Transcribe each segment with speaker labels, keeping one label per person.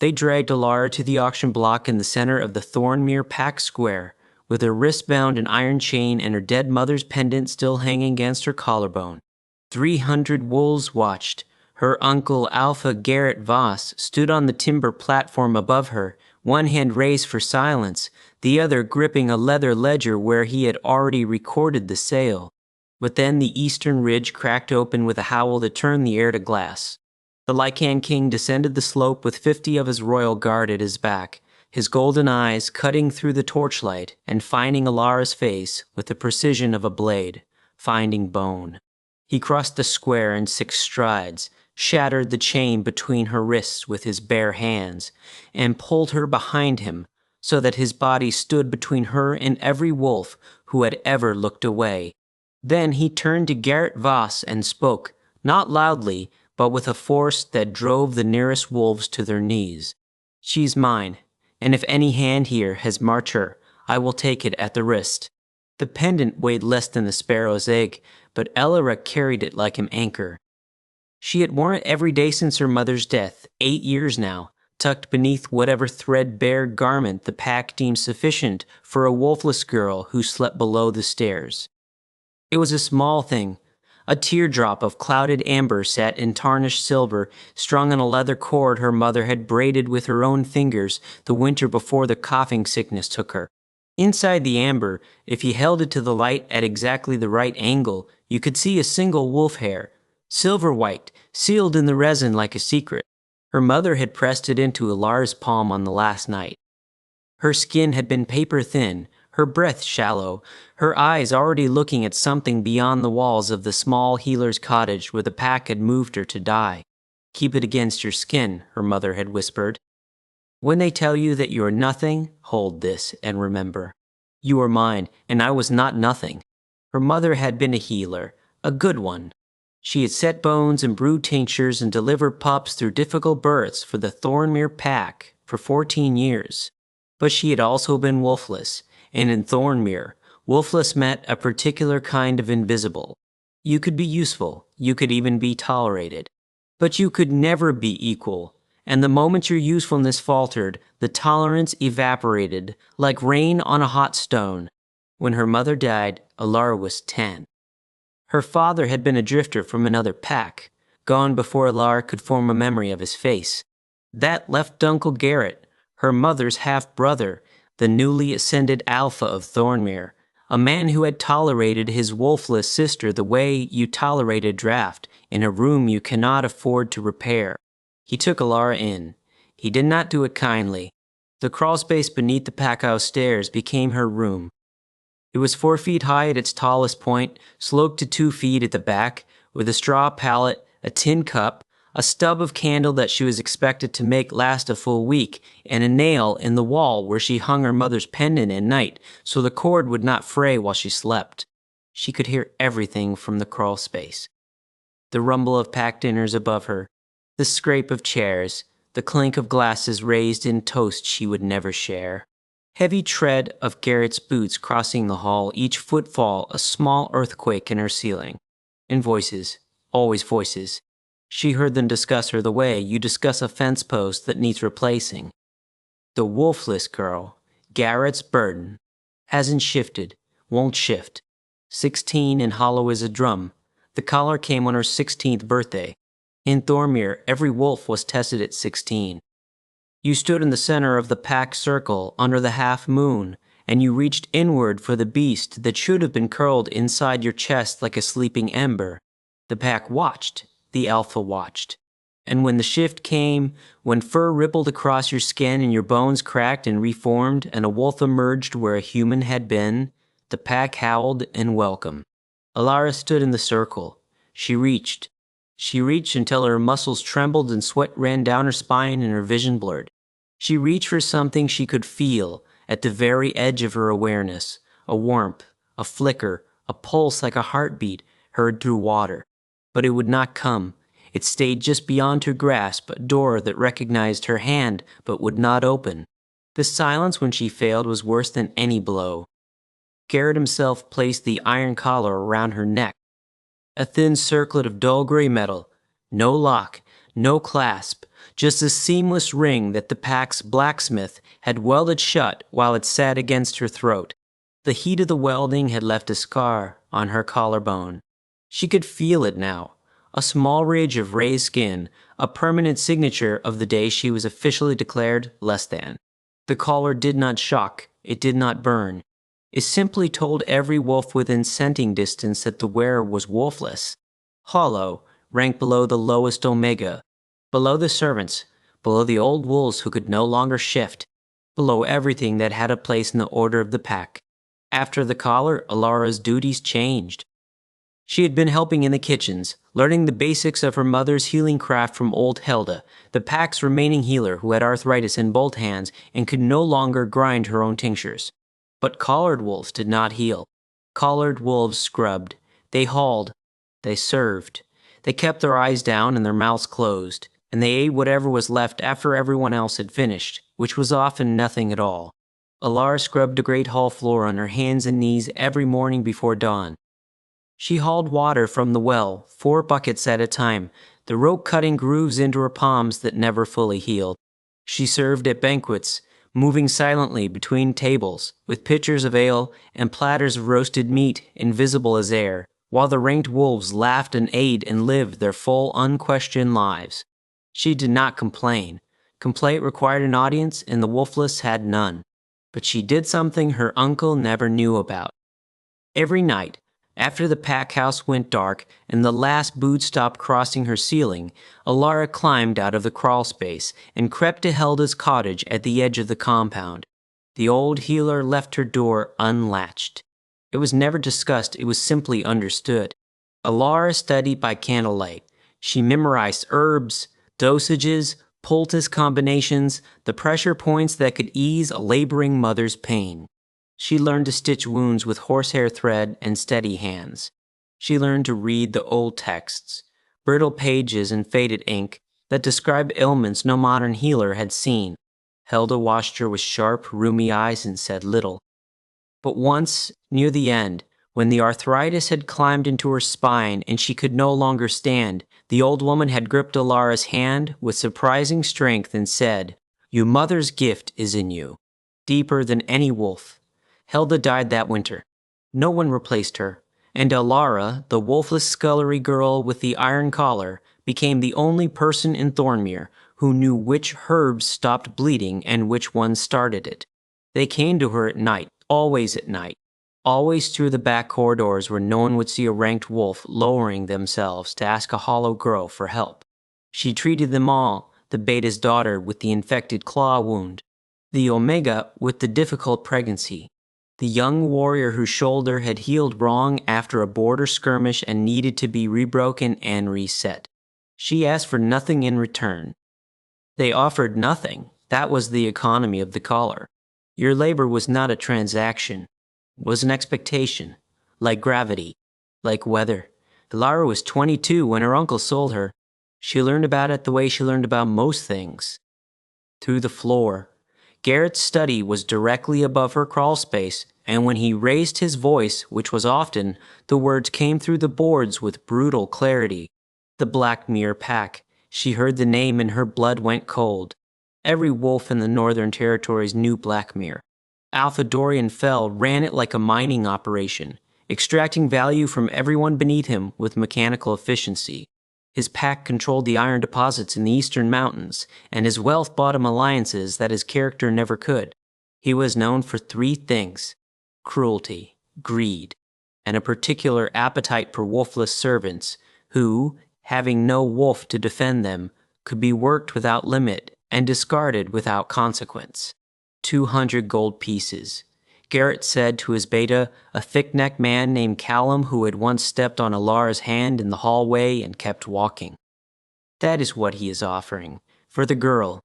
Speaker 1: They dragged Alara to the auction block in the center of the Thornmere Pack Square, with her wrist bound in iron chain and her dead mother's pendant still hanging against her collarbone. 300 wolves watched. Her uncle, Alpha Garrett Voss, stood on the timber platform above her, one hand raised for silence, the other gripping a leather ledger where he had already recorded the sale. But then the eastern ridge cracked open with a howl that turned the air to glass. The Lycan King descended the slope with 50 of his royal guard at his back, his golden eyes cutting through the torchlight and finding Alara's face with the precision of a blade, finding bone. He crossed the square in 6 strides, shattered the chain between her wrists with his bare hands, and pulled her behind him so that his body stood between her and every wolf who had ever looked away. Then he turned to Garrett Voss and spoke, not loudly, but with a force that drove the nearest wolves to their knees. "She's mine, and if any hand here has marked her, I will take it at the wrist." The pendant weighed less than the sparrow's egg, but Alara carried it like an anchor. She had worn it every day since her mother's death, 8 years now, tucked beneath whatever threadbare garment the pack deemed sufficient for a wolfless girl who slept below the stairs. It was a small thing, a teardrop of clouded amber set in tarnished silver, strung on a leather cord her mother had braided with her own fingers the winter before the coughing sickness took her. Inside the amber, if you held it to the light at exactly the right angle, you could see a single wolf hair, silver white, sealed in the resin like a secret. Her mother had pressed it into Alara's palm on the last night. Her skin had been paper thin, her breath shallow, her eyes already looking at something beyond the walls of the small healer's cottage where the pack had moved her to die. "Keep it against your skin," her mother had whispered. "When they tell you that you are nothing, hold this and remember. You are mine, and I was not nothing." Her mother had been a healer, a good one. She had set bones and brewed tinctures and delivered pups through difficult births for the Thornmere Pack for 14 years. But she had also been wolfless, and in Thornmere, wolfless meant a particular kind of invisible. You could be useful, you could even be tolerated, but you could never be equal, and the moment your usefulness faltered, the tolerance evaporated like rain on a hot stone. When her mother died, Alara was 10. Her father had been a drifter from another pack, gone before Alara could form a memory of his face. That left Uncle Garrett, her mother's half-brother, the newly ascended Alpha of Thornmere, a man who had tolerated his wolfless sister the way you tolerate a draft in a room you cannot afford to repair. He took Alara in. He did not do it kindly. The crawlspace beneath the packhouse stairs became her room. It was 4 feet high at its tallest point, sloped to 2 feet at the back, with a straw pallet, a tin cup, a stub of candle that she was expected to make last a full week, and a nail in the wall where she hung her mother's pendant at night so the cord would not fray while she slept. She could hear everything from the crawl space. The rumble of packed dinners above her, the scrape of chairs, the clink of glasses raised in toast she would never share. Heavy tread of Garrett's boots crossing the hall, each footfall a small earthquake in her ceiling. And voices, always voices. She heard them discuss her the way you discuss a fence post that needs replacing. The wolfless girl, Garrett's burden, hasn't shifted, won't shift. 16 and hollow as a drum. The collar came on her 16th birthday. In Thornmere, every wolf was tested at 16. You stood in the center of the pack circle under the half moon, and you reached inward for the beast that should have been curled inside your chest like a sleeping ember. The pack watched. The Alpha watched. And when the shift came, when fur rippled across your skin and your bones cracked and reformed and a wolf emerged where a human had been, the pack howled in welcome. Alara stood in the circle. She reached. She reached until her muscles trembled and sweat ran down her spine and her vision blurred. She reached for something she could feel at the very edge of her awareness, a warmth, a flicker, a pulse like a heartbeat heard through water. But it would not come. It stayed just beyond her grasp, a door that recognized her hand but would not open. The silence when she failed was worse than any blow. Garrett himself placed the iron collar around her neck. A thin circlet of dull gray metal, no lock, no clasp, just a seamless ring that the pack's blacksmith had welded shut while it sat against her throat. The heat of the welding had left a scar on her collarbone. She could feel it now, a small ridge of raised skin, a permanent signature of the day she was officially declared less than. The collar did not shock, it did not burn. It simply told every wolf within scenting distance that the wearer was wolfless. Hollow, ranked below the lowest omega, below the servants, below the old wolves who could no longer shift, below everything that had a place in the order of the pack. After the collar, Alara's duties changed. She had been helping in the kitchens, learning the basics of her mother's healing craft from old Helda, the pack's remaining healer who had arthritis in both hands and could no longer grind her own tinctures. But collared wolves did not heal. Collared wolves scrubbed. They hauled. They served. They kept their eyes down and their mouths closed, and they ate whatever was left after everyone else had finished, which was often nothing at all. Alara scrubbed the great hall floor on her hands and knees every morning before dawn. She hauled water from the well, 4 buckets at a time, the rope cutting grooves into her palms that never fully healed. She served at banquets, moving silently between tables, with pitchers of ale and platters of roasted meat invisible as air, while the ranked wolves laughed and ate and lived their full, unquestioned lives. She did not complain. Complaint required an audience, and the wolfless had none. But she did something her uncle never knew about. Every night, after the pack house went dark and the last boot stopped crossing her ceiling, Alara climbed out of the crawl space and crept to Helda's cottage at the edge of the compound. The old healer left her door unlatched. It was never discussed, it was simply understood. Alara studied by candlelight. She memorized herbs, dosages, poultice combinations, the pressure points that could ease a laboring mother's pain. She learned to stitch wounds with horsehair thread and steady hands. She learned to read the old texts, brittle pages and faded ink that describe ailments no modern healer had seen. Helda watched her with sharp, rheumy eyes and said little. But once, near the end, when the arthritis had climbed into her spine and she could no longer stand, the old woman had gripped Alara's hand with surprising strength and said, "Your mother's gift is in you, deeper than any wolf." Helda died that winter. No one replaced her, and Alara, the wolfless scullery girl with the iron collar, became the only person in Thornmere who knew which herbs stopped bleeding and which ones started it. They came to her at night, always through the back corridors where no one would see a ranked wolf lowering themselves to ask a hollow girl for help. She treated them all, the beta's daughter with the infected claw wound, the omega with the difficult pregnancy, the young warrior whose shoulder had healed wrong after a border skirmish and needed to be rebroken and reset. She asked for nothing in return. They offered nothing. That was the economy of the collar. Your labor was not a transaction. It was an expectation, like gravity, like weather. Alara was 22 when her uncle sold her. She learned about it the way she learned about most things. Through the floor. Garrett's study was directly above her crawl space, and when he raised his voice, which was often, the words came through the boards with brutal clarity. The Blackmere Pack. She heard the name and her blood went cold. Every wolf in the Northern Territories knew Blackmere. Alpha Dorian Fell ran it like a mining operation, extracting value from everyone beneath him with mechanical efficiency. His pack controlled the iron deposits in the eastern mountains, and his wealth bought him alliances that his character never could. He was known for 3 things: cruelty, greed, and a particular appetite for wolfless servants who, having no wolf to defend them, could be worked without limit and discarded without consequence. 200 gold pieces. Garrett said to his beta, a thick-necked man named Callum who had once stepped on Alara's hand in the hallway and kept walking. That is what he is offering. For the girl.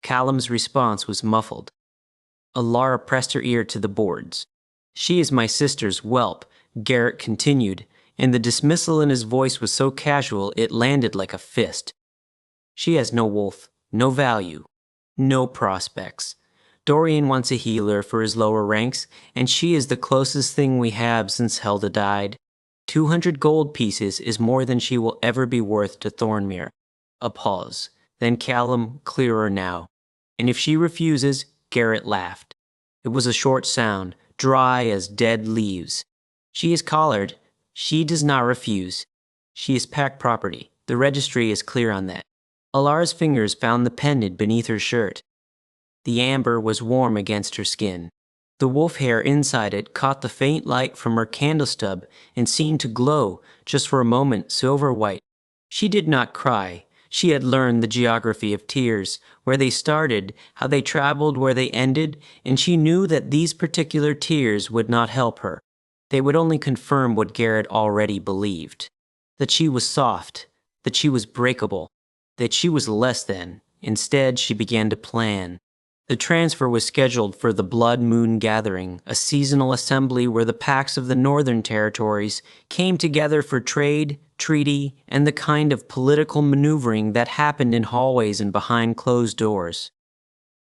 Speaker 1: Callum's response was muffled. Alara pressed her ear to the boards. She is my sister's whelp, Garrett continued, and the dismissal in his voice was so casual it landed like a fist. She has no wolf, no value, no prospects. Dorian wants a healer for his lower ranks, and she is the closest thing we have since Helda died. 200 gold pieces is more than she will ever be worth to Thornmere. A pause. Then Callum, clearer now. And if she refuses, Garrett laughed. It was a short sound, dry as dead leaves. She is collared. She does not refuse. She is packed property. The registry is clear on that. Alara's fingers found the pendant beneath her shirt. The amber was warm against her skin. The wolf hair inside it caught the faint light from her candle stub and seemed to glow, just for a moment, silver white. She did not cry. She had learned the geography of tears, where they started, how they traveled, where they ended, and she knew that these particular tears would not help her. They would only confirm what Garrett already believed. That she was soft, that she was breakable, that she was less than. Instead, she began to plan. The transfer was scheduled for the Blood Moon Gathering, a seasonal assembly where the packs of the Northern Territories came together for trade, treaty, and the kind of political maneuvering that happened in hallways and behind closed doors.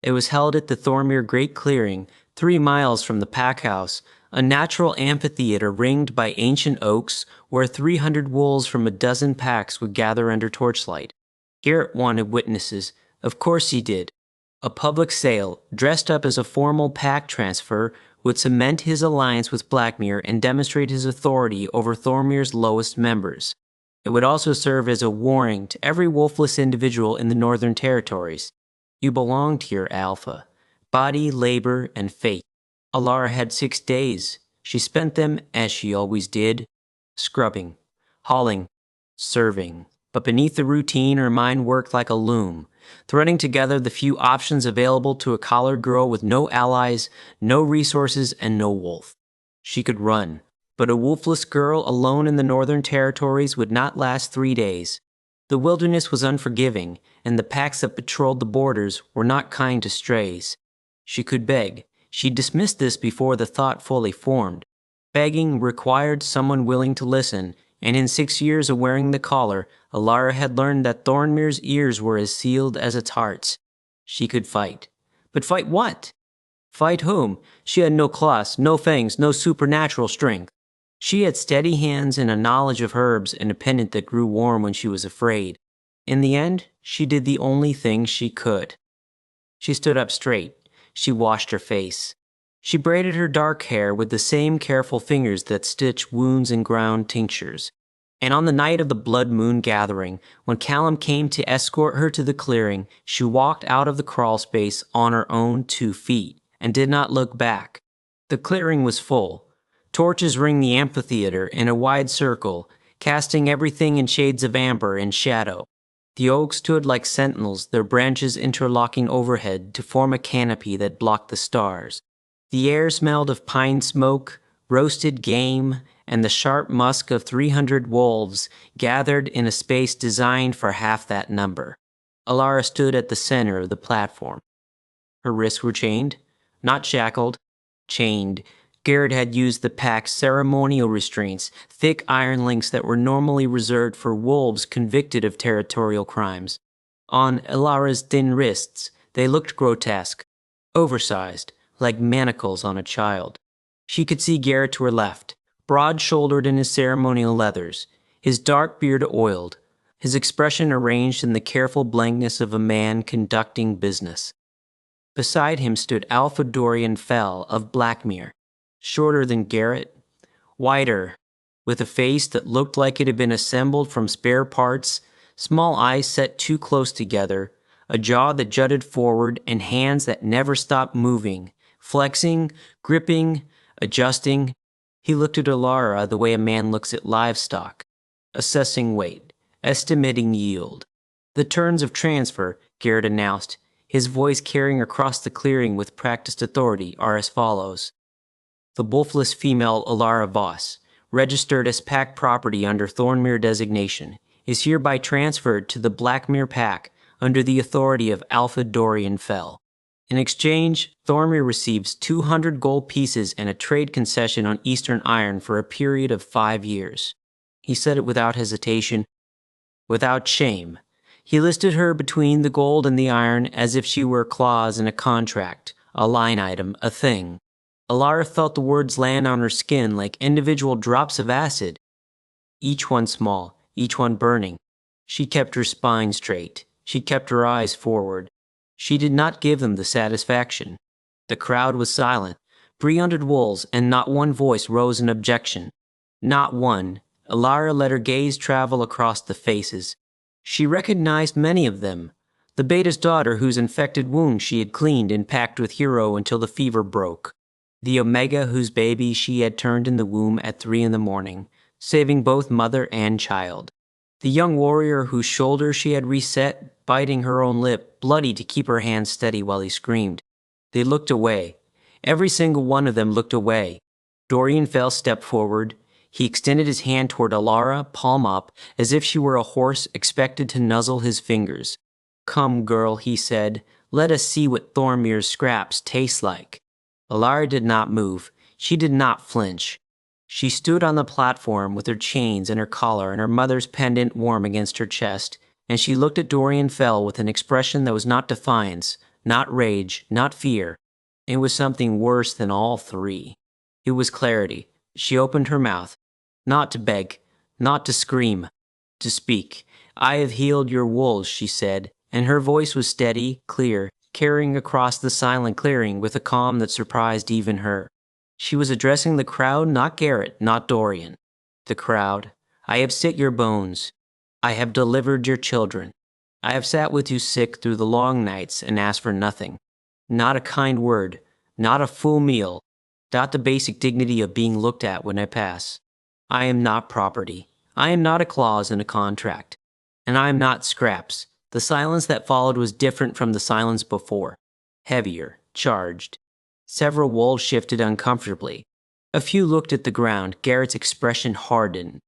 Speaker 1: It was held at the Thormere Great Clearing, 3 miles from the pack house, a natural amphitheater ringed by ancient oaks where 300 wolves from a dozen packs would gather under torchlight. Garrett wanted witnesses. Of course he did. A public sale, dressed up as a formal pack transfer, would cement his alliance with Blackmere and demonstrate his authority over Thormere's lowest members. It would also serve as a warning to every wolfless individual in the Northern Territories. You belonged here, Alpha. Body, labor, and fate. Alara had 6 days. She spent them, as she always did, scrubbing, hauling, serving. But beneath the routine, her mind worked like a loom, threading together the few options available to a collared girl with no allies, no resources, and no wolf. She could run, but a wolfless girl alone in the Northern Territories would not last 3 days. The wilderness was unforgiving, and the packs that patrolled the borders were not kind to strays. She could beg. She dismissed this before the thought fully formed. Begging required someone willing to listen, and in 6 years of wearing the collar, Alara had learned that Thornmere's ears were as sealed as its hearts. She could fight. But fight what? Fight whom? She had no claws, no fangs, no supernatural strength. She had steady hands and a knowledge of herbs and a pendant that grew warm when she was afraid. In the end, she did the only thing she could. She stood up straight. She washed her face. She braided her dark hair with the same careful fingers that stitch wounds and ground tinctures. And on the night of the Blood Moon Gathering, when Callum came to escort her to the clearing, she walked out of the crawl space on her own 2 feet and did not look back. The clearing was full. Torches ringed the amphitheater in a wide circle, casting everything in shades of amber and shadow. The oaks stood like sentinels, their branches interlocking overhead to form a canopy that blocked the stars. The air smelled of pine smoke, roasted game, and the sharp musk of 300 wolves gathered in a space designed for half that number. Alara stood at the center of the platform. Her wrists were chained, not shackled, chained. Garrett had used the pack's ceremonial restraints, thick iron links that were normally reserved for wolves convicted of territorial crimes. On Alara's thin wrists, they looked grotesque, oversized, like manacles on a child. She could see Garrett to her left, broad-shouldered in his ceremonial leathers, his dark beard oiled, his expression arranged in the careful blankness of a man conducting business. Beside him stood Alpha Dorian Fell of Blackmere, shorter than Garrett, whiter, with a face that looked like it had been assembled from spare parts, small eyes set too close together, a jaw that jutted forward, and hands that never stopped moving, flexing, gripping, adjusting. He looked at Alara the way a man looks at livestock, assessing weight, estimating yield. The turns of transfer, Garrett announced, his voice carrying across the clearing with practiced authority, are as follows. The wolfless female Alara Voss, registered as pack property under Thornmere designation, is hereby transferred to the Blackmere Pack under the authority of Alpha Dorian Fell. In exchange, Thormere receives 200 gold pieces and a trade concession on Eastern iron for a period of 5 years. He said it without hesitation, without shame. He listed her between the gold and the iron as if she were a clause in a contract, a line item, a thing. Alara felt the words land on her skin like individual drops of acid, each one small, each one burning. She kept her spine straight. She kept her eyes forward. She did not give them the satisfaction. The crowd was silent. 300 wolves, and not one voice rose in objection. Not one. Alara let her gaze travel across the faces. She recognized many of them. The beta's daughter whose infected wound she had cleaned and packed with Hero until the fever broke. The Omega whose baby she had turned in the womb at 3 in the morning, saving both mother and child. The young warrior whose shoulder she had reset, biting her own lip, bloody to keep her hand steady while he screamed. They looked away. Every single one of them looked away. Dorian Fell stepped forward. He extended his hand toward Alara, palm up, as if she were a horse expected to nuzzle his fingers. "Come, girl," he said. "Let us see what Thornmir's scraps taste like." Alara did not move. She did not flinch. She stood on the platform with her chains and her collar and her mother's pendant warm against her chest, and she looked at Dorian Fell with an expression that was not defiance, not rage, not fear. It was something worse than all three. It was clarity. She opened her mouth. Not to beg, not to scream, to speak. "I have healed your wolves," she said, and her voice was steady, clear, carrying across the silent clearing with a calm that surprised even her. She was addressing the crowd, not Garrett, not Dorian. The crowd. "I have set your bones. I have delivered your children. I have sat with you sick through the long nights and asked for nothing. Not a kind word, not a full meal, not the basic dignity of being looked at when I pass. I am not property. I am not a clause in a contract. And I am not scraps." The silence that followed was different from the silence before. Heavier, charged. Several wolves shifted uncomfortably. A few looked at the ground. Garrett's expression hardened.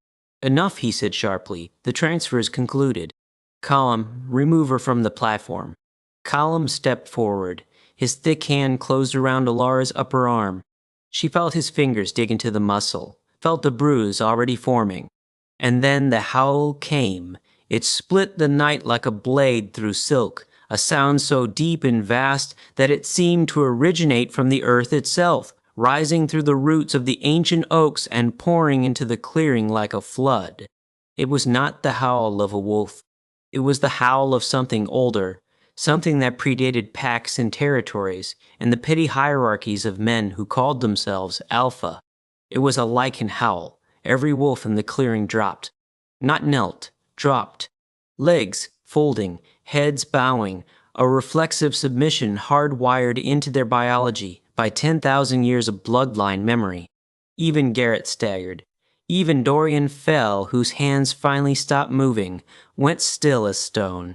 Speaker 1: "Enough," he said sharply. "The transfer is concluded. Callum, remove her from the platform." Callum stepped forward. His thick hand closed around Alara's upper arm. She felt his fingers dig into the muscle, felt the bruise already forming. And then the howl came. It split the night like a blade through silk, a sound so deep and vast that it seemed to originate from the earth itself, rising through the roots of the ancient oaks and pouring into the clearing like a flood. It was not the howl of a wolf. It was the howl of something older, something that predated packs and territories and the petty hierarchies of men who called themselves Alpha. It was a lichen howl. Every wolf in the clearing dropped. Not knelt, dropped. Legs folding, heads bowing, a reflexive submission hardwired into their biology by 10,000 years of bloodline memory. Even Garrett staggered. Even Dorian Fell, whose hands finally stopped moving, went still as stone.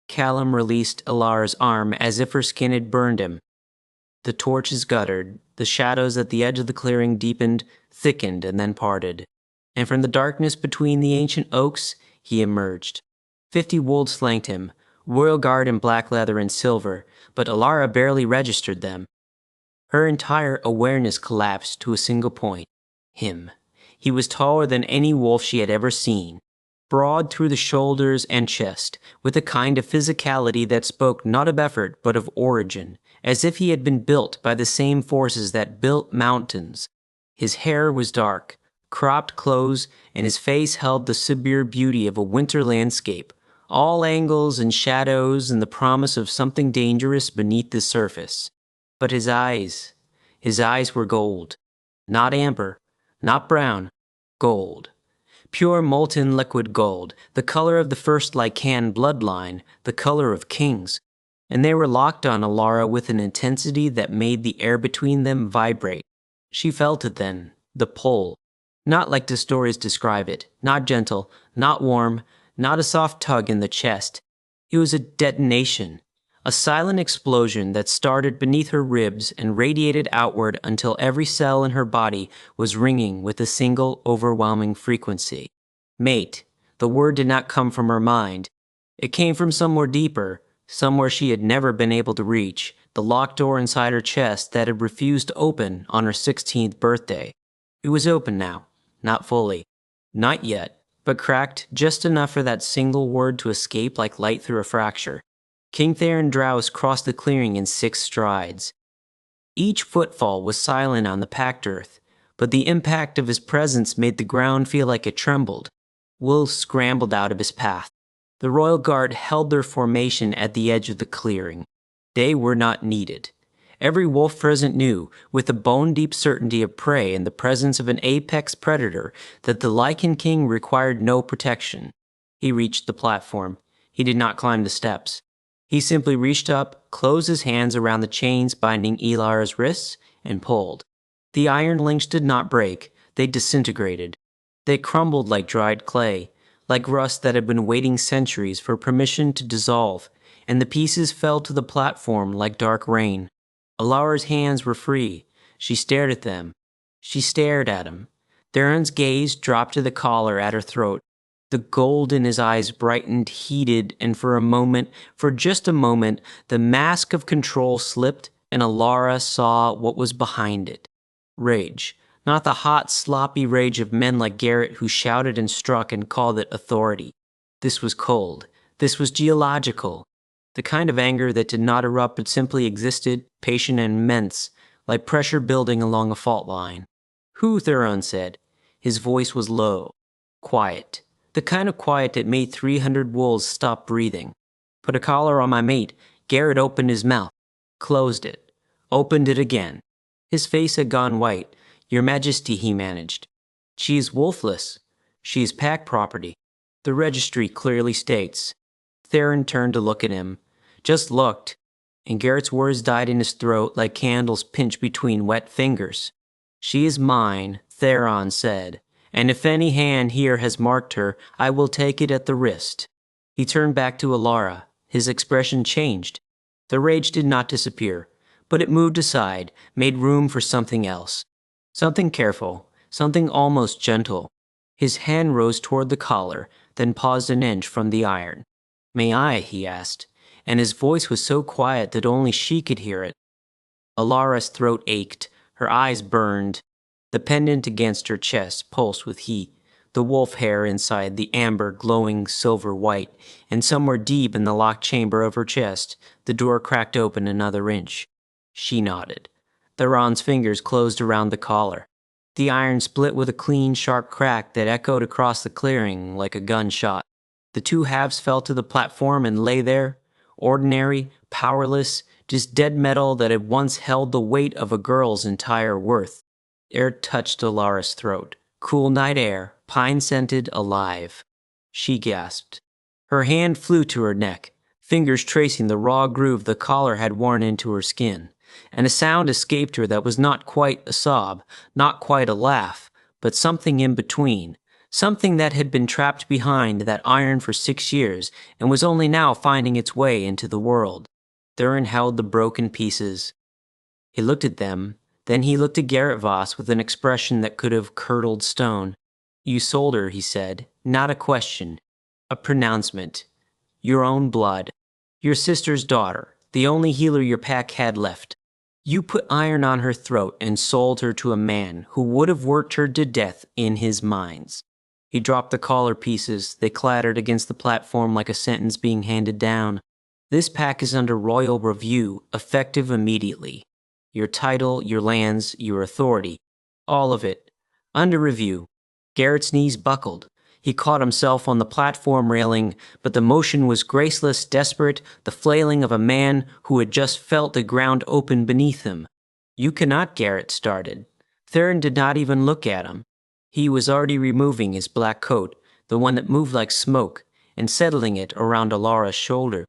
Speaker 1: Callum released Alara's arm as if her skin had burned him. The torches guttered. The shadows at the edge of the clearing deepened, thickened, and then parted. And from the darkness between the ancient oaks, he emerged. 50 wolves flanked him, royal guard in black leather and silver, but Alara barely registered them. Her entire awareness collapsed to a single point. Him. He was taller than any wolf she had ever seen. Broad through the shoulders and chest, with a kind of physicality that spoke not of effort but of origin, as if he had been built by the same forces that built mountains. His hair was dark, cropped close, and his face held the severe beauty of a winter landscape, all angles and shadows and the promise of something dangerous beneath the surface. But his eyes were gold. Not amber, not brown, gold. Pure molten liquid gold, the color of the first Lycan bloodline, the color of kings. And they were locked on Alara with an intensity that made the air between them vibrate. She felt it then, the pull. Not like the stories describe it, not gentle, not warm, not a soft tug in the chest. It was a detonation, a silent explosion that started beneath her ribs and radiated outward until every cell in her body was ringing with a single overwhelming frequency. Mate. The word did not come from her mind. It came from somewhere deeper, somewhere she had never been able to reach, the locked door inside her chest that had refused to open on her 16th birthday. It was open now, not fully, not yet, but cracked just enough for that single word to escape like light through a fracture. King Theron Drowse crossed the clearing in 6 strides. Each footfall was silent on the packed earth, but the impact of his presence made the ground feel like it trembled. Wolves scrambled out of his path. The royal guard held their formation at the edge of the clearing. They were not needed. Every wolf present knew, with the bone-deep certainty of prey in the presence of an apex predator, that the Lycan King required no protection. He reached the platform. He did not climb the steps. He simply reached up, closed his hands around the chains binding Elara's wrists, and pulled. The iron links did not break. They disintegrated. They crumbled like dried clay, like rust that had been waiting centuries for permission to dissolve, and the pieces fell to the platform like dark rain. Alara's hands were free. She stared at them. She stared at him. Theron's gaze dropped to the collar at her throat. The gold in his eyes brightened, heated, and for just a moment, the mask of control slipped, and Alara saw what was behind it. Rage. Not the hot, sloppy rage of men like Garrett who shouted and struck and called it authority. This was cold. This was geological. The kind of anger that did not erupt but simply existed, patient and immense, like pressure building along a fault line. "Who?" Theron said. His voice was low, quiet. The kind of quiet that made 300 wolves stop breathing. "Put a collar on my mate." Garrett opened his mouth, closed it, opened it again. His face had gone white. "Your Majesty," he managed. "She is wolfless. She is pack property. The registry clearly states." Theron turned to look at him. Just looked, and Garrett's words died in his throat like candles pinched between wet fingers. "She is mine," Theron said, "and if any hand here has marked her, I will take it at the wrist." He turned back to Alara. His expression changed. The rage did not disappear, but it moved aside, made room for something else. Something careful, something almost gentle. His hand rose toward the collar, then paused an inch from the iron. "May I?" he asked, and his voice was so quiet that only she could hear it. Alara's throat ached, her eyes burned. The pendant against her chest pulsed with heat, the wolf hair inside the amber glowing silver white, and somewhere deep in the locked chamber of her chest, the door cracked open another inch. She nodded. Theron's fingers closed around the collar. The iron split with a clean, sharp crack that echoed across the clearing like a gunshot. The two halves fell to the platform and lay there, ordinary, powerless, just dead metal that had once held the weight of a girl's entire worth. Air touched Alara's throat. Cool night air, pine-scented, alive. She gasped. Her hand flew to her neck, fingers tracing the raw groove the collar had worn into her skin, and a sound escaped her that was not quite a sob, not quite a laugh, but something in between. Something that had been trapped behind that iron for 6 years and was only now finding its way into the world. Theron held the broken pieces. He looked at them, then he looked at Garrett Voss with an expression that could have curdled stone. "You sold her," he said. "Not a question. A pronouncement. Your own blood. Your sister's daughter, the only healer your pack had left. You put iron on her throat and sold her to a man who would have worked her to death in his mines." He dropped the collar pieces. They clattered against the platform like a sentence being handed down. "This pack is under royal review, effective immediately. Your title, your lands, your authority. All of it. Under review." Garrett's knees buckled. He caught himself on the platform railing, but the motion was graceless, desperate, the flailing of a man who had just felt the ground open beneath him. "You cannot," Garrett started. Theron did not even look at him. He was already removing his black coat, the one that moved like smoke, and settling it around Alara's shoulder.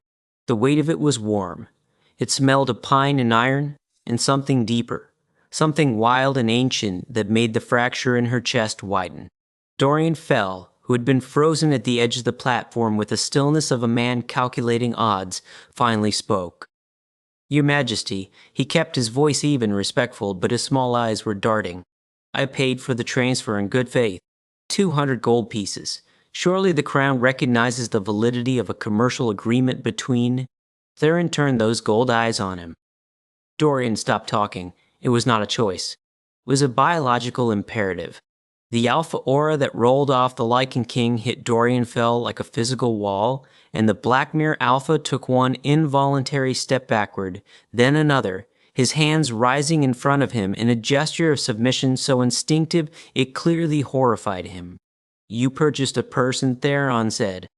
Speaker 1: The weight of it was warm. It smelled of pine and iron, and something deeper, something wild and ancient that made the fracture in her chest widen. Dorian Fell, who had been frozen at the edge of the platform with the stillness of a man calculating odds, finally spoke. "Your Majesty," he kept his voice even, respectful, but his small eyes were darting. "I paid for the transfer in good faith. 200 gold pieces. Surely the Crown recognizes the validity of a commercial agreement between—" Theron turned those gold eyes on him. Dorian stopped talking. It was not a choice. It was a biological imperative. The alpha aura that rolled off the Lycan King hit Dorian Fell like a physical wall, and the Black Mirror Alpha took one involuntary step backward, then another, his hands rising in front of him in a gesture of submission so instinctive it clearly horrified him. "You purchased a person," Theron said.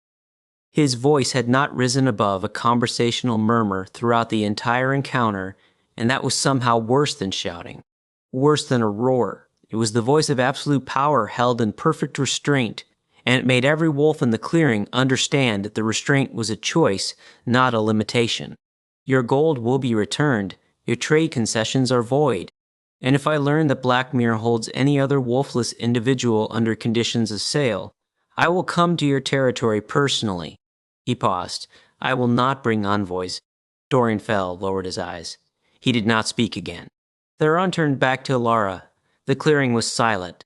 Speaker 1: His voice had not risen above a conversational murmur throughout the entire encounter, and that was somehow worse than shouting, worse than a roar. It was the voice of absolute power held in perfect restraint, and it made every wolf in the clearing understand that the restraint was a choice, not a limitation. Your gold will be returned, your trade concessions are void. And if I learn that Blackmere holds any other wolfless individual under conditions of sale, I will come to your territory personally. He paused. I will not bring envoys. Dorian Fell lowered his eyes. He did not speak again. Theron turned back to Alara. The clearing was silent.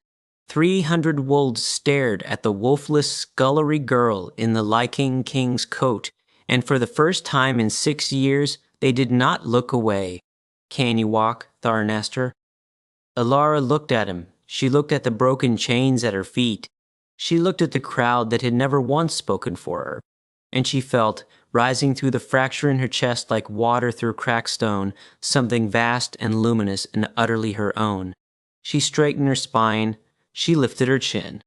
Speaker 1: 300 wolves stared at the wolfless, scullery girl in the Lyking King's coat, and for the first time in 6 years, they did not look away. Can you walk? Theron asked her. Alara looked at him. She looked at the broken chains at her feet. She looked at the crowd that had never once spoken for her. And she felt, rising through the fracture in her chest like water through cracked stone, something vast and luminous and utterly her own. She straightened her spine. She lifted her chin.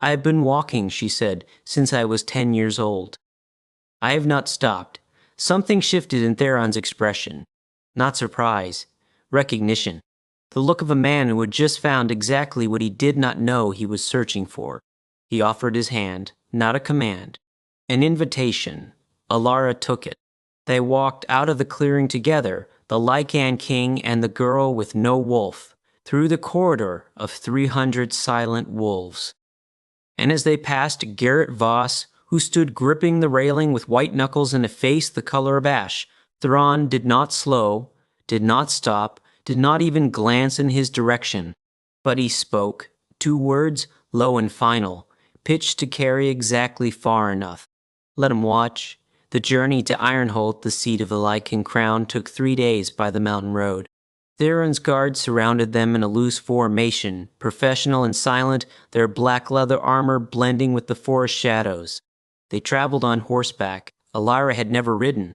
Speaker 1: I have been walking, she said, since I was 10 years old. I have not stopped. Something shifted in Theron's expression. Not surprise. Recognition. The look of a man who had just found exactly what he did not know he was searching for. He offered his hand, not a command. An invitation. Alara took it. They walked out of the clearing together, the Lycan King and the girl with no wolf, through the corridor of 300 silent wolves. And as they passed Garrett Voss, who stood gripping the railing with white knuckles and a face the color of ash, Thrawn did not slow, did not stop, did not even glance in his direction. But he spoke, 2 words, low and final, pitched to carry exactly far enough. Let him watch. The journey to Ironholt, the seat of the Lycan crown, took 3 days by the mountain road. Theron's guards surrounded them in a loose formation, professional and silent, their black leather armor blending with the forest shadows. They traveled on horseback. Alara had never ridden.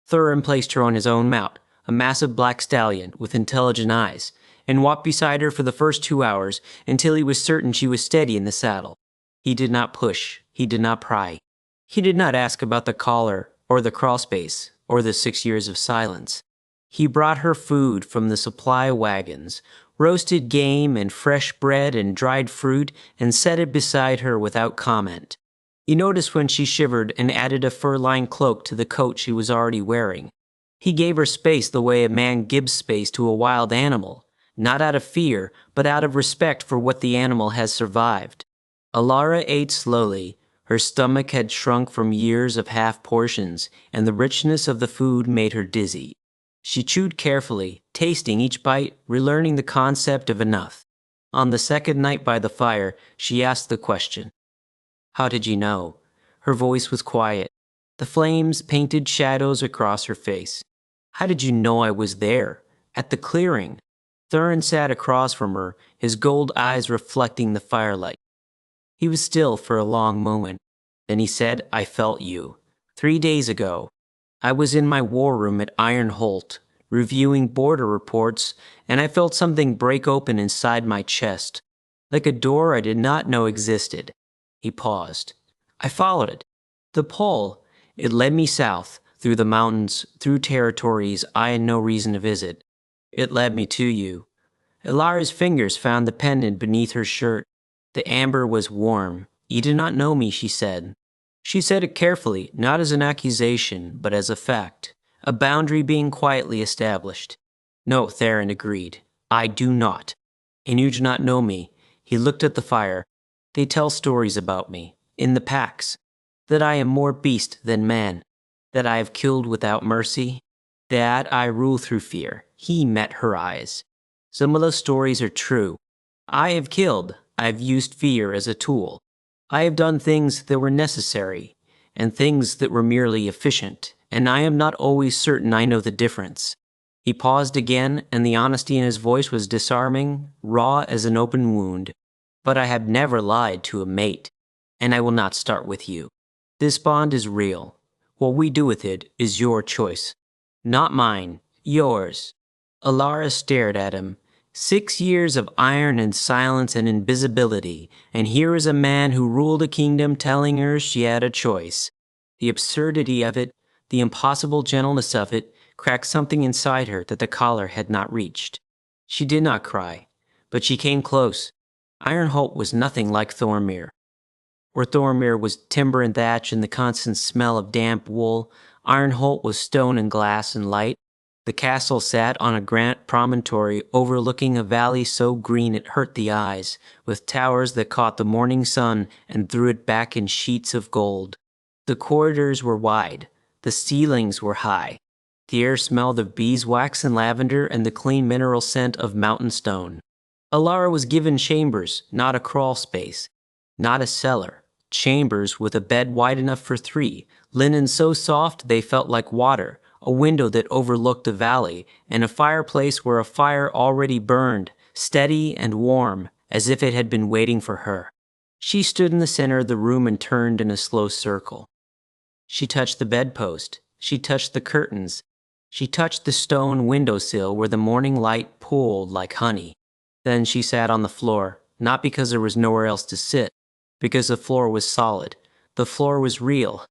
Speaker 1: Theron placed her on his own mount, a massive black stallion with intelligent eyes, and walked beside her for the first 2 hours until he was certain she was steady in the saddle. He did not push. He did not pry. He did not ask about the collar, or the crawlspace, or the 6 years of silence. He brought her food from the supply wagons, roasted game and fresh bread and dried fruit, and set it beside her without comment. He noticed when she shivered and added a fur-lined cloak to the coat she was already wearing. He gave her space the way a man gives space to a wild animal, not out of fear, but out of respect for what the animal has survived. Alara ate slowly. Her stomach had shrunk from years of half portions, and the richness of the food made her dizzy. She chewed carefully, tasting each bite, relearning the concept of enough. On the second night by the fire, she asked the question. How did you know? Her voice was quiet. The flames painted shadows across her face. How did you know I was there? At the clearing. Theron sat across from her, his gold eyes reflecting the firelight. He was still for a long moment. Then he said, I felt you. 3 days ago. I was in my war room at Ironholt, reviewing border reports, and I felt something break open inside my chest, like a door I did not know existed. He paused. I followed it. The pole. It led me south, through the mountains, through territories I had no reason to visit. It led me to you. Alara's fingers found the pendant beneath her shirt. The amber was warm. You did not know me, she said. She said it carefully, not as an accusation, but as a fact, a boundary being quietly established. No, Theron agreed. I do not. And you do not know me. He looked at the fire. They tell stories about me, in the packs, that I am more beast than man, that I have killed without mercy, that I rule through fear. He met her eyes. Some of those stories are true. I have killed. I have used fear as a tool. I have done things that were necessary, and things that were merely efficient, and I am not always certain I know the difference. He paused again, and the honesty in his voice was disarming, raw as an open wound. But I have never lied to a mate, and I will not start with you. This bond is real. What we do with it is your choice. Not mine, yours. Alara stared at him. 6 years of iron and silence and invisibility, and here is a man who ruled a kingdom telling her she had a choice. The absurdity of it, the impossible gentleness of it, cracked something inside her that the collar had not reached. She did not cry, but she came close. Ironholt was nothing like Thornmere. Where Thornmere was timber and thatch and the constant smell of damp wool, Ironholt was stone and glass and light. The castle sat on a granite promontory overlooking a valley so green it hurt the eyes, with towers that caught the morning sun and threw it back in sheets of gold. The corridors were wide, the ceilings were high. The air smelled of beeswax and lavender and the clean mineral scent of mountain stone. Alara was given chambers, not a crawl space, not a cellar. Chambers with a bed wide enough for three, linen so soft they felt like water, a window that overlooked the valley, and a fireplace where a fire already burned, steady and warm, as if it had been waiting for her. She stood in the center of the room and turned in a slow circle. She touched the bedpost. She touched the curtains. She touched the stone windowsill where the morning light pooled like honey. Then she sat on the floor, not because there was nowhere else to sit, because the floor was solid. The floor was real.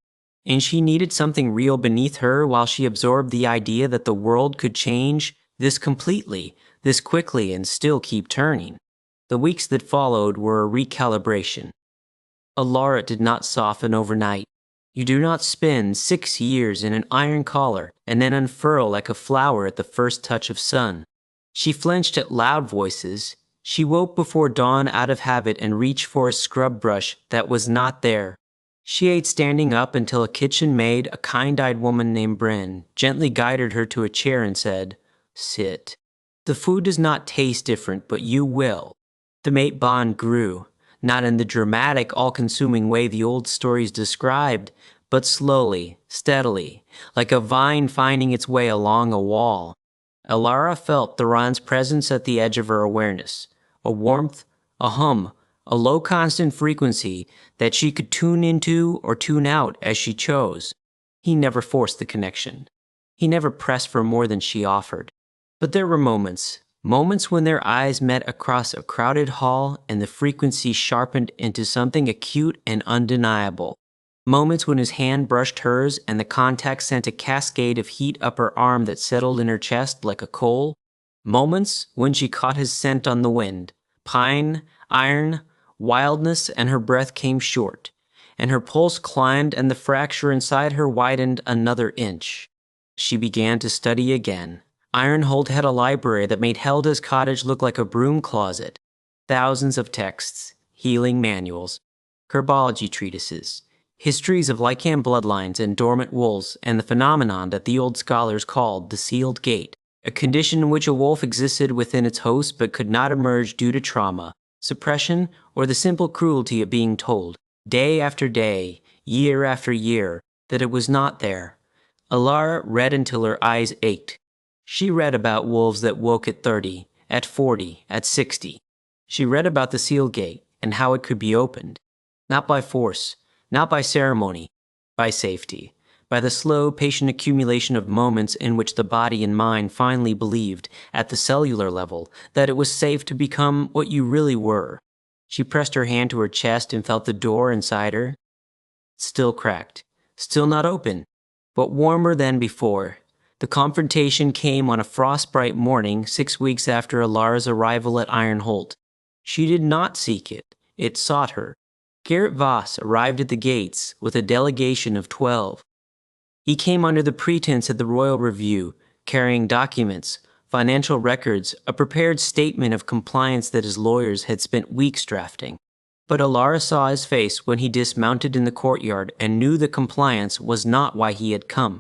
Speaker 1: And she needed something real beneath her while she absorbed the idea that the world could change this completely, this quickly, and still keep turning. The weeks that followed were a recalibration. Alara did not soften overnight. You do not spend 6 years in an iron collar and then unfurl like a flower at the first touch of sun. She flinched at loud voices. She woke before dawn out of habit and reached for a scrub brush that was not there. She ate standing up until a kitchen maid, a kind-eyed woman named Bryn, gently guided her to a chair and said, "Sit. The food does not taste different, but you will." The mate bond grew, not in the dramatic, all-consuming way the old stories described, but slowly, steadily, like a vine finding its way along a wall. Alara felt Theron's presence at the edge of her awareness, a warmth, a hum, a low constant frequency that she could tune into or tune out as she chose. He never forced the connection. He never pressed for more than she offered. But there were moments when their eyes met across a crowded hall and the frequency sharpened into something acute and undeniable. Moments when his hand brushed hers and the contact sent a cascade of heat up her arm that settled in her chest like a coal. Moments when she caught his scent on the wind, pine, iron, wildness, and her breath came short, and her pulse climbed and the fracture inside her widened another inch. She began to study again. Ironholt had a library that made Helda's cottage look like a broom closet. Thousands of texts, healing manuals, herbology treatises, histories of Lycan bloodlines and dormant wolves, and the phenomenon that the old scholars called the sealed gate, a condition in which a wolf existed within its host but could not emerge due to trauma, suppression, or the simple cruelty of being told, day after day, year after year, that it was not there. Alara read until her eyes ached. She read about wolves that woke at 30, at 40, at 60. She read about the seal gate and how it could be opened, not by force, not by ceremony, by safety, by the slow, patient accumulation of moments in which the body and mind finally believed, at the cellular level, that it was safe to become what you really were. She pressed her hand to her chest and felt the door inside her. Still cracked, still not open, but warmer than before. The confrontation came on a frostbright morning 6 weeks after Alara's arrival at Ironholt. She did not seek it. It sought her. Garrett Voss arrived at the gates with a delegation of 12. He came under the pretense of the Royal Review, carrying documents, financial records, a prepared statement of compliance that his lawyers had spent weeks drafting. But Alara saw his face when he dismounted in the courtyard and knew the compliance was not why he had come.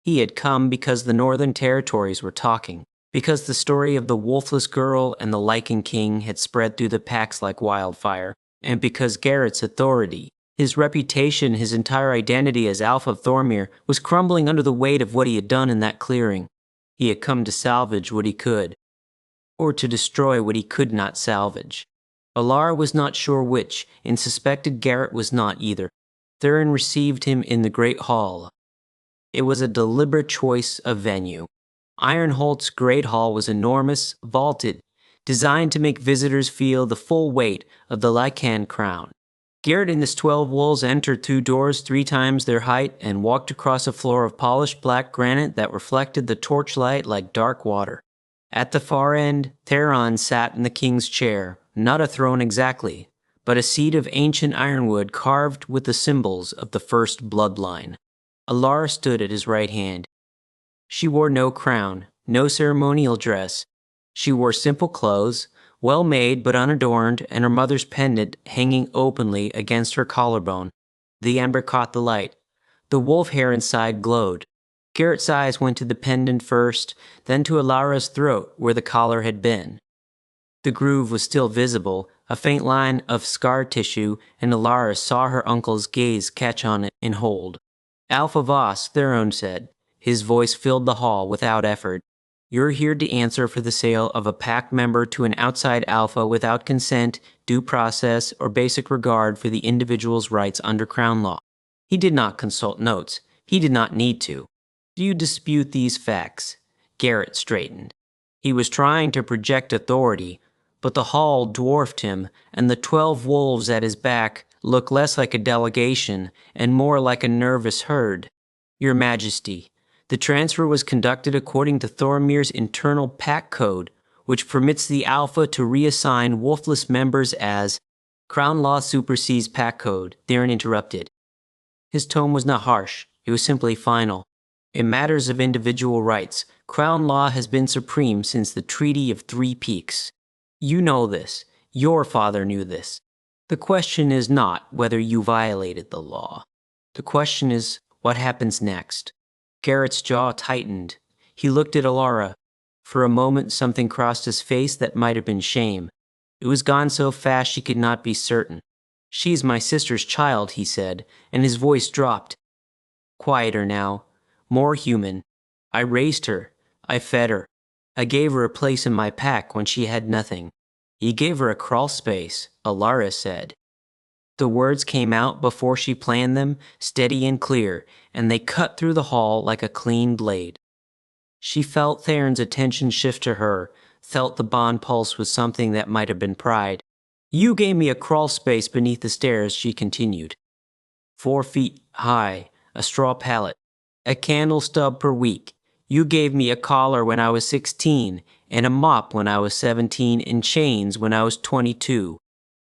Speaker 1: He had come because the Northern Territories were talking, because the story of the wolfless girl and the Lycan King had spread through the packs like wildfire, and because Garrett's authority, his reputation, his entire identity as Alpha of Thornmere, was crumbling under the weight of what he had done in that clearing. He had come to salvage what he could, or to destroy what he could not salvage. Alara was not sure which, and suspected Garrett was not either. Theron received him in the great hall. It was a deliberate choice of venue. Ironholt's great hall was enormous, vaulted, designed to make visitors feel the full weight of the Lycan crown. Garrett and his 12 wolves entered through doors 3 times their height and walked across a floor of polished black granite that reflected the torchlight like dark water. At the far end, Theron sat in the king's chair, not a throne exactly, but a seat of ancient ironwood carved with the symbols of the first bloodline. Alara stood at his right hand. She wore no crown, no ceremonial dress. She wore simple clothes, well made but unadorned, and her mother's pendant hanging openly against her collarbone. The amber caught the light. The wolf hair inside glowed. Garrett's eyes went to the pendant first, then to Alara's throat where the collar had been. The groove was still visible, a faint line of scar tissue, and Alara saw her uncle's gaze catch on it and hold. Alpha Voss, Theron said. His voice filled the hall without effort. You're here to answer for the sale of a pack member to an outside alpha without consent, due process, or basic regard for the individual's rights under Crown law. He did not consult notes. He did not need to. Do you dispute these facts? Garrett straightened. He was trying to project authority, but the hall dwarfed him, and the 12 wolves at his back looked less like a delegation and more like a nervous herd. Your Majesty, the transfer was conducted according to Thormir's internal pack code, which permits the Alpha to reassign wolfless members as Crown law supersedes pack code, Theron interrupted. His tone was not harsh, it was simply final. In matters of individual rights, Crown law has been supreme since the Treaty of Three Peaks. You know this. Your father knew this. The question is not whether you violated the law. The question is what happens next. Garrett's jaw tightened. He looked at Alara. For a moment something crossed his face that might have been shame. It was gone so fast she could not be certain. She's my sister's child, he said, and his voice dropped. Quieter now. More human. I raised her. I fed her. I gave her a place in my pack when she had nothing. You gave her a crawl space, Alara said. The words came out before she planned them, steady and clear, and they cut through the hall like a clean blade. She felt Theron's attention shift to her, felt the bond pulse with something that might have been pride. You gave me a crawl space beneath the stairs, she continued. 4 feet high, a straw pallet, a candle stub per week. You gave me a collar when I was 16, and a mop when I was 17, and chains when I was 22.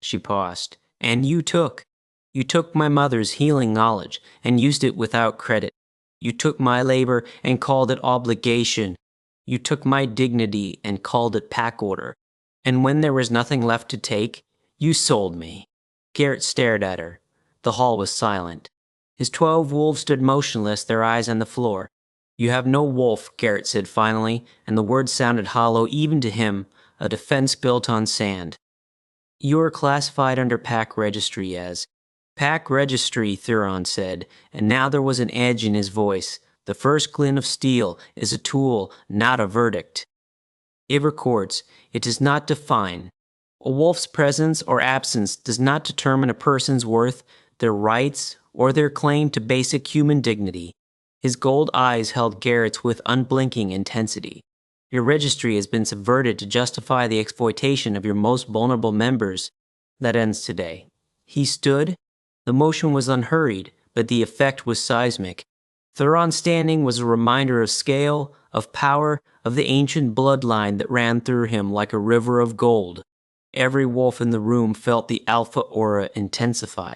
Speaker 1: She paused. And you took my mother's healing knowledge and used it without credit. You took my labor and called it obligation. You took my dignity and called it pack order. And when there was nothing left to take, you sold me. Garrett stared at her. The hall was silent. His 12 wolves stood motionless, their eyes on the floor. You have no wolf, Garrett said finally, and the words sounded hollow even to him, a defense built on sand. You are classified under pack registry as. Pack registry, Theron said, and now there was an edge in his voice. The first glint of steel is a tool, not a verdict. It records. It does not define. A wolf's presence or absence does not determine a person's worth, their rights, or their claim to basic human dignity. His gold eyes held Garrett's with unblinking intensity. Your registry has been subverted to justify the exploitation of your most vulnerable members. That ends today. He stood. The motion was unhurried, but the effect was seismic. Theron's standing was a reminder of scale, of power, of the ancient bloodline that ran through him like a river of gold. Every wolf in the room felt the alpha aura intensify,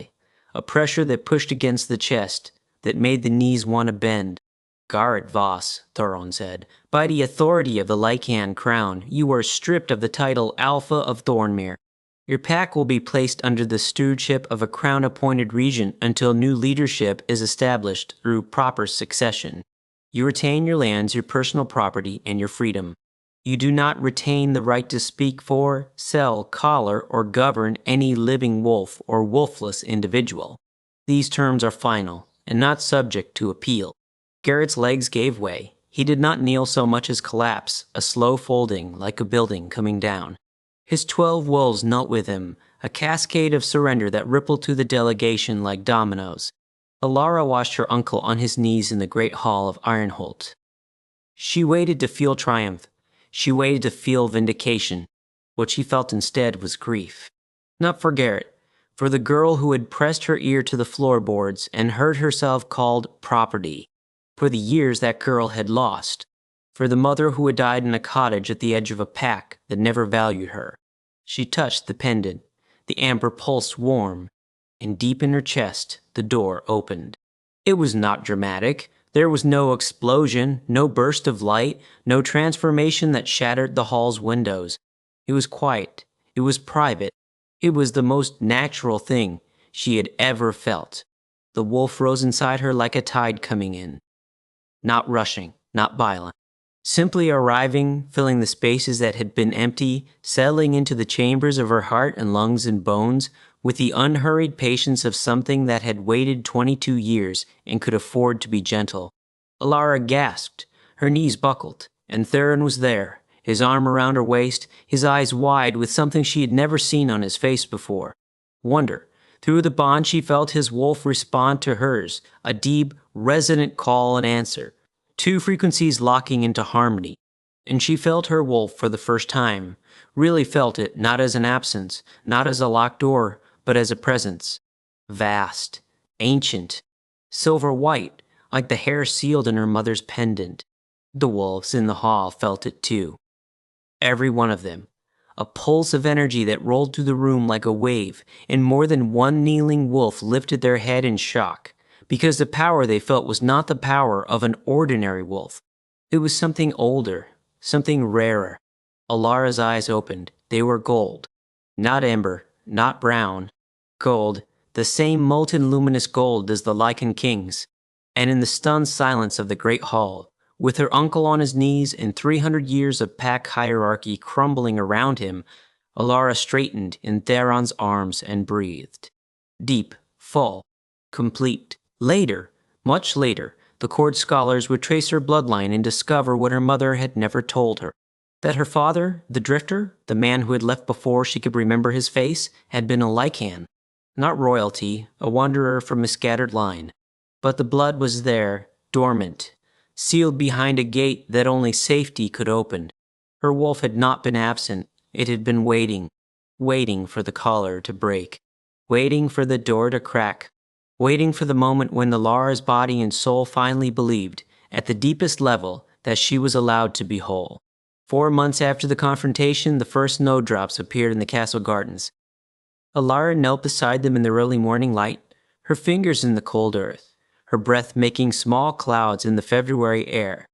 Speaker 1: a pressure that pushed against the chest, that made the knees want to bend. Garrett Voss, Theron said, by the authority of the Lycan crown, you are stripped of the title Alpha of Thornmere. Your pack will be placed under the stewardship of a crown-appointed regent until new leadership is established through proper succession. You retain your lands, your personal property, and your freedom. You do not retain the right to speak for, sell, collar, or govern any living wolf or wolfless individual. These terms are final and not subject to appeal. Garrett's legs gave way. He did not kneel so much as collapse, a slow folding like a building coming down. His 12 wolves knelt with him, a cascade of surrender that rippled through the delegation like dominoes. Alara watched her uncle on his knees in the great hall of Ironholt. She waited to feel triumph. She waited to feel vindication. What she felt instead was grief. Not for Garrett, For the girl who had pressed her ear to the floorboards and heard herself called property. For the years that girl had lost. For the mother who had died in a cottage at the edge of a pack that never valued her. She touched the pendant. The amber pulsed warm, and deep in her chest the door opened. It was not dramatic. There was no explosion, no burst of light, no transformation that shattered the hall's windows. It was quiet. It was private. It was the most natural thing she had ever felt. The wolf rose inside her like a tide coming in. Not rushing, not violent. Simply arriving, filling the spaces that had been empty, settling into the chambers of her heart and lungs and bones, with the unhurried patience of something that had waited 22 years and could afford to be gentle. Alara gasped, her knees buckled, and Theron was there, his arm around her waist, his eyes wide with something she had never seen on his face before. Wonder. Through the bond she felt his wolf respond to hers, a deep, resonant call and answer. Two frequencies locking into harmony. And she felt her wolf for the first time, really felt it not as an absence, not as a locked door, but as a presence. Vast, ancient, silver white, like the hair sealed in her mother's pendant. The wolves in the hall felt it too. Every one of them. A pulse of energy that rolled through the room like a wave, and more than one kneeling wolf lifted their head in shock. Because the power they felt was not the power of an ordinary wolf. It was something older, something rarer. Alara's eyes opened. They were gold. Not amber, not brown. Gold, the same molten luminous gold as the Lycan King's. And in the stunned silence of the great hall, with her uncle on his knees and 300 years of pack hierarchy crumbling around him, Alara straightened in Theron's arms and breathed. Deep, full, complete. Later, much later, the court scholars would trace her bloodline and discover what her mother had never told her. That her father, the drifter, the man who had left before she could remember his face, had been a Lycan. Not royalty, a wanderer from a scattered line. But the blood was there, dormant, sealed behind a gate that only safety could open. Her wolf had not been absent. It had been waiting. Waiting for the collar to break. Waiting for the door to crack. Waiting for the moment when Alara's body and soul finally believed, at the deepest level, that she was allowed to be whole. 4 months after the confrontation, the first snowdrops appeared in the castle gardens. Alara knelt beside them in the early morning light, her fingers in the cold earth, her breath making small clouds in the February air.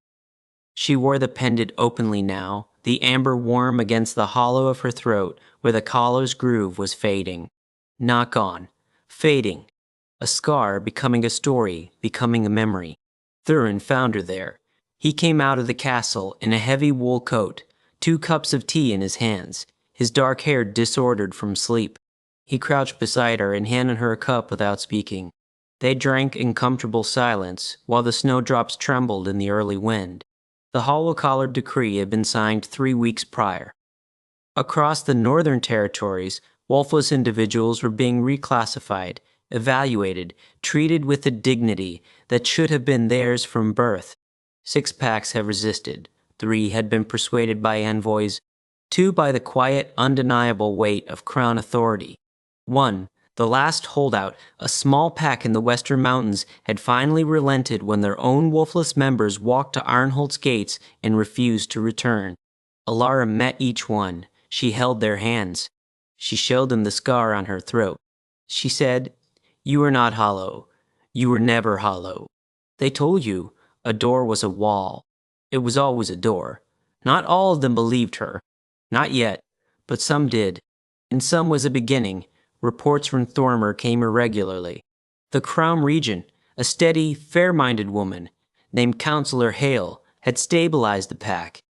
Speaker 1: She wore the pendant openly now, the amber warm against the hollow of her throat where the collar's groove was fading. Not gone. Fading. A scar becoming a story, becoming a memory. Theron found her there. He came out of the castle in a heavy wool coat, 2 cups of tea in his hands, his dark hair disordered from sleep. He crouched beside her and handed her a cup without speaking. They drank in comfortable silence, while the snowdrops trembled in the early wind. The hollow-collared decree had been signed 3 weeks prior. Across the northern territories, wolfless individuals were being reclassified, evaluated, treated with the dignity that should have been theirs from birth. 6 packs have resisted. 3 had been persuaded by envoys. 2 by the quiet, undeniable weight of crown authority. 1, the last holdout, a small pack in the western mountains, had finally relented when their own wolfless members walked to Arnholt's gates and refused to return. Alara met each one. She held their hands. She showed them the scar on her throat. She said, "You are not hollow. You were never hollow. They told you a door was a wall. It was always a door." Not all of them believed her. Not yet, but some did. And some was a beginning. Reports from Thormer came irregularly. The Crown Regent, a steady, fair-minded woman, named Councillor Hale, had stabilized the pack.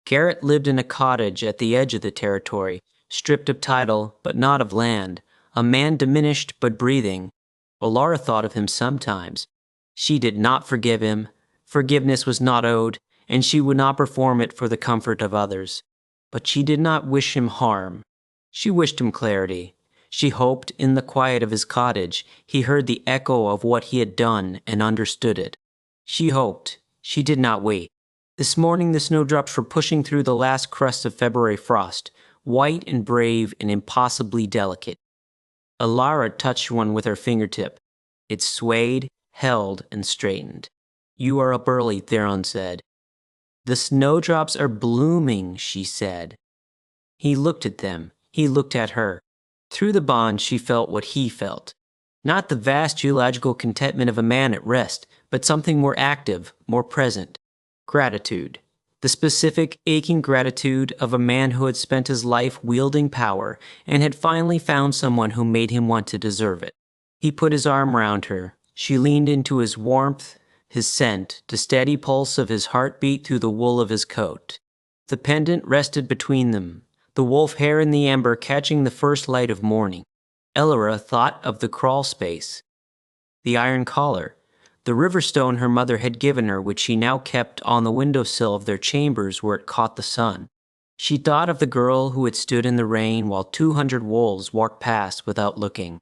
Speaker 1: Garrett lived in a cottage at the edge of the territory, stripped of title, but not of land, a man diminished but breathing. Alara thought of him sometimes. She did not forgive him. Forgiveness was not owed, and she would not perform it for the comfort of others. But she did not wish him harm. She wished him clarity. She hoped, in the quiet of his cottage, he heard the echo of what he had done and understood it. She hoped. She did not wait. This morning the snowdrops were pushing through the last crust of February frost, white and brave and impossibly delicate. Alara touched one with her fingertip. It swayed, held, and straightened. "You are up early," Theron said. "The snowdrops are blooming," she said. He looked at them. He looked at her. Through the bond, she felt what he felt. Not the vast geological contentment of a man at rest, but something more active, more present. Gratitude. The specific, aching gratitude of a man who had spent his life wielding power and had finally found someone who made him want to deserve it. He put his arm around her. She leaned into his warmth, his scent, the steady pulse of his heartbeat through the wool of his coat. The pendant rested between them, the wolf hair in the amber catching the first light of morning. Elora thought of the crawl space, the iron collar, the river stone her mother had given her, which she now kept on the windowsill of their chambers where it caught the sun. She thought of the girl who had stood in the rain while 200 wolves walked past without looking.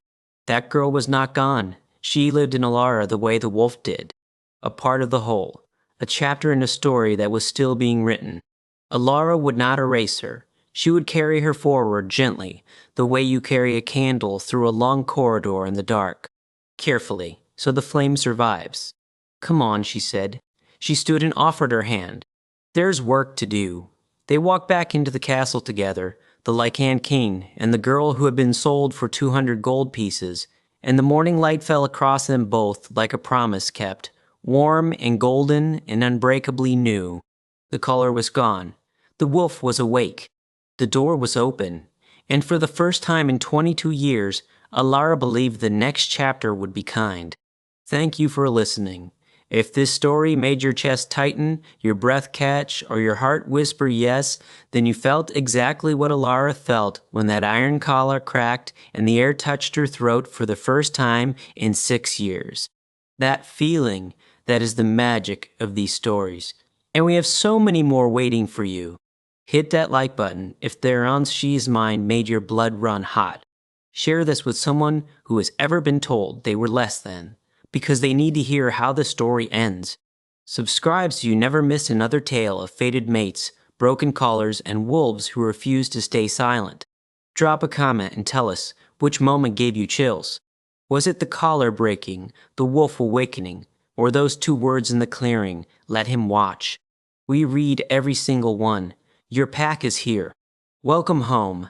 Speaker 1: That girl was not gone. She lived in Alara the way the wolf did. A part of the whole. A chapter in a story that was still being written. Alara would not erase her. She would carry her forward gently, the way you carry a candle through a long corridor in the dark. Carefully, so the flame survives. "Come on," she said. She stood and offered her hand. "There's work to do." They walked back into the castle together, the Lycan king and the girl who had been sold for 200 gold pieces, and the morning light fell across them both like a promise kept, warm and golden and unbreakably new. The color was gone. The wolf was awake. The door was open. And for the first time in 22 years, Alara believed the next chapter would be kind. Thank you for listening. If this story made your chest tighten, your breath catch, or your heart whisper yes, then you felt exactly what Alara felt when that iron collar cracked and the air touched her throat for the first time in 6 years. That feeling, that is the magic of these stories. And we have so many more waiting for you. Hit that like button if Theron's She's Mind made your blood run hot. Share this with someone who has ever been told they were less than, because they need to hear how the story ends. Subscribe so you never miss another tale of fated mates, broken collars, and wolves who refuse to stay silent. Drop a comment and tell us which moment gave you chills. Was it the collar breaking, the wolf awakening, or those 2 words in the clearing, "Let him watch"? We read every single one. Your pack is here. Welcome home.